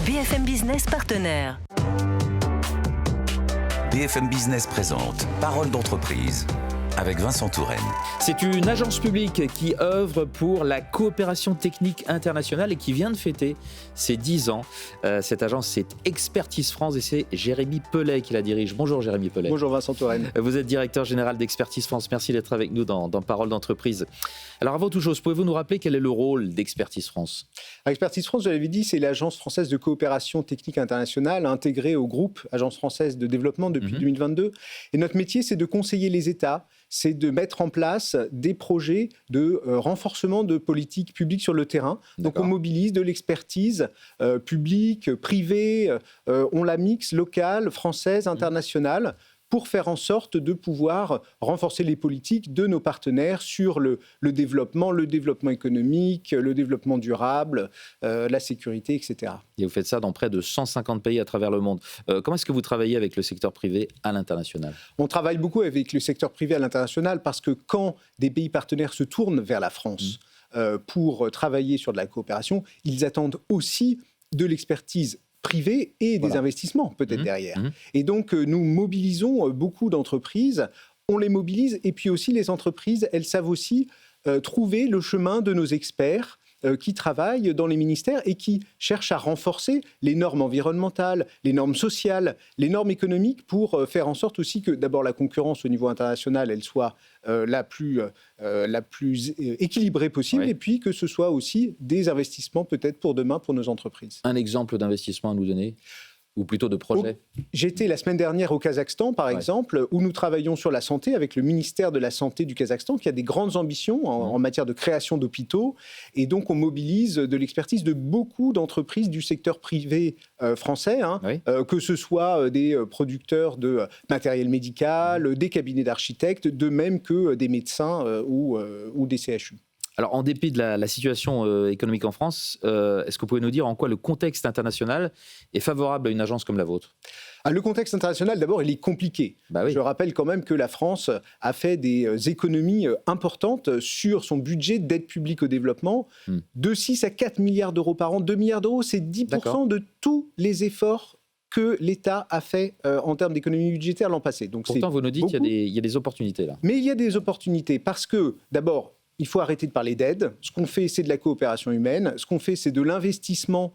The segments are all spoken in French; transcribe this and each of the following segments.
BFM Business partenaire. BFM Business présente Parole d'entreprise avec Vincent Touraine. C'est une agence publique qui œuvre pour la coopération technique internationale et qui vient de fêter ses 10 ans. Cette agence, c'est Expertise France et c'est Jérémy Pellet qui la dirige. Bonjour Jérémy Pellet. Bonjour Vincent Touraine. Vous êtes directeur général d'Expertise France. Merci d'être avec nous dans Parole d'entreprise. Alors avant toute chose, pouvez-vous nous rappeler quel est le rôle d'Expertise France ? Expertise France, je l'avais dit, c'est l'agence française de coopération technique internationale intégrée au groupe Agence française de développement depuis 2022. Et notre métier, c'est de conseiller les États, c'est de mettre en place des projets de renforcement de politiques publiques sur le terrain. Donc on mobilise de l'expertise publique, privée, on la mixe locale, française, internationale, pour faire en sorte de pouvoir renforcer les politiques de nos partenaires sur le développement économique, le développement durable, la sécurité, etc. Et vous faites ça dans près de 150 pays à travers le monde. Comment est-ce que vous travaillez avec le secteur privé à l'international ? On travaille beaucoup avec le secteur privé à l'international parce que quand des pays partenaires se tournent vers la France pour travailler sur de la coopération, ils attendent aussi de l'expertise privés et des investissements peut-être derrière. Et donc, nous mobilisons beaucoup d'entreprises, on les mobilise, et puis aussi les entreprises, elles savent aussi trouver le chemin de nos experts qui travaillent dans les ministères et qui cherchent à renforcer les normes environnementales, les normes sociales, les normes économiques pour faire en sorte aussi que d'abord la concurrence au niveau international, elle soit la plus équilibrée possible, et puis que ce soit aussi des investissements peut-être pour demain pour nos entreprises. Un exemple d'investissement à nous donner ? Ou plutôt de projet ? J'étais la semaine dernière au Kazakhstan, par exemple, où nous travaillons sur la santé avec le ministère de la Santé du Kazakhstan, qui a des grandes ambitions en matière de création d'hôpitaux. Et donc, on mobilise de l'expertise de beaucoup d'entreprises du secteur privé français, que ce soit des producteurs de matériel médical, des cabinets d'architectes, de même que des médecins ou des CHU. Alors, en dépit de la situation économique en France, est-ce que vous pouvez nous dire en quoi le contexte international est favorable à une agence comme la vôtre ? Le contexte international, d'abord, il est compliqué. Je rappelle quand même que la France a fait des économies importantes sur son budget d'aide publique au développement, de 6 à 4 milliards d'euros par an. 2 milliards d'euros, c'est 10% de tous les efforts que l'État a fait en termes d'économie budgétaire l'an passé. Donc, pourtant, vous nous dites qu'il y a des opportunités là. Mais il y a des opportunités parce que, d'abord, il faut arrêter de parler d'aide. Ce qu'on fait, c'est de la coopération humaine. Ce qu'on fait, c'est de l'investissement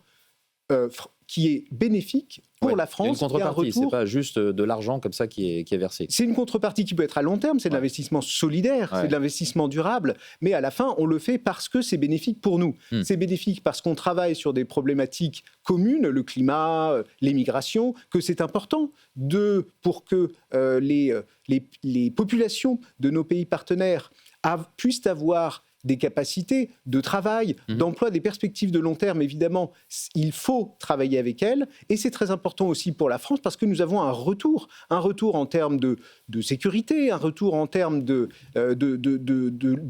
qui est bénéfique pour la France. C'est une contrepartie, c'est pas juste de l'argent comme ça qui est versé. C'est une contrepartie qui peut être à long terme, c'est de l'investissement solidaire, c'est de l'investissement durable, mais à la fin, on le fait parce que c'est bénéfique pour nous. C'est bénéfique parce qu'on travaille sur des problématiques communes, le climat, les migrations, que c'est important pour que les populations de nos pays partenaires puissent avoir des capacités de travail, d'emploi, des perspectives de long terme. Évidemment, il faut travailler avec elles. Et c'est très important aussi pour la France parce que nous avons un retour en termes de sécurité, un retour en termes de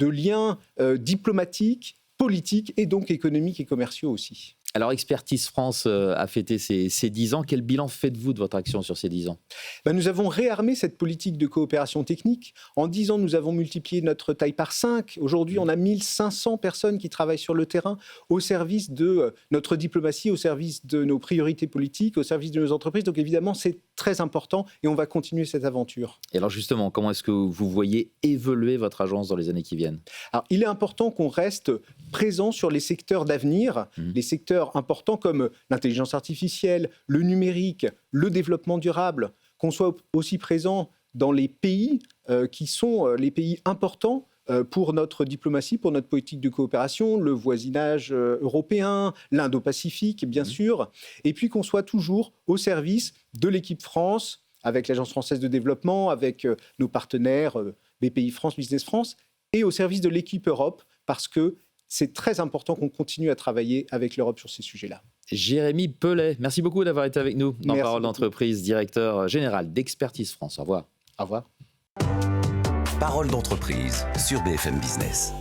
liens diplomatiques, politiques et donc économiques et commerciaux aussi. Alors, Expertise France a fêté ses 10 ans. Quel bilan faites-vous de votre action sur ces 10 ans ? Nous avons réarmé cette politique de coopération technique. En 10 ans, nous avons multiplié notre taille par 5. Aujourd'hui, on a 1500 personnes qui travaillent sur le terrain au service de notre diplomatie, au service de nos priorités politiques, au service de nos entreprises. Donc évidemment, c'est très important et on va continuer cette aventure. Et alors justement, comment est-ce que vous voyez évoluer votre agence dans les années qui viennent ? Alors, il est important qu'on reste présent sur les secteurs d'avenir, les secteurs importants comme l'intelligence artificielle, le numérique, le développement durable, qu'on soit aussi présent dans les pays qui sont les pays importants pour notre diplomatie, pour notre politique de coopération, le voisinage européen, l'Indo-Pacifique, bien sûr, et puis qu'on soit toujours au service de l'équipe France, avec l'Agence française de développement, avec nos partenaires BPI France, Business France, et au service de l'équipe Europe, parce que c'est très important qu'on continue à travailler avec l'Europe sur ces sujets-là. Jérémy Pellet, merci beaucoup d'avoir été avec nous dans Parole d'entreprise, directeur général d'Expertise France. Au revoir. Au revoir. Parole d'entreprise sur BFM Business.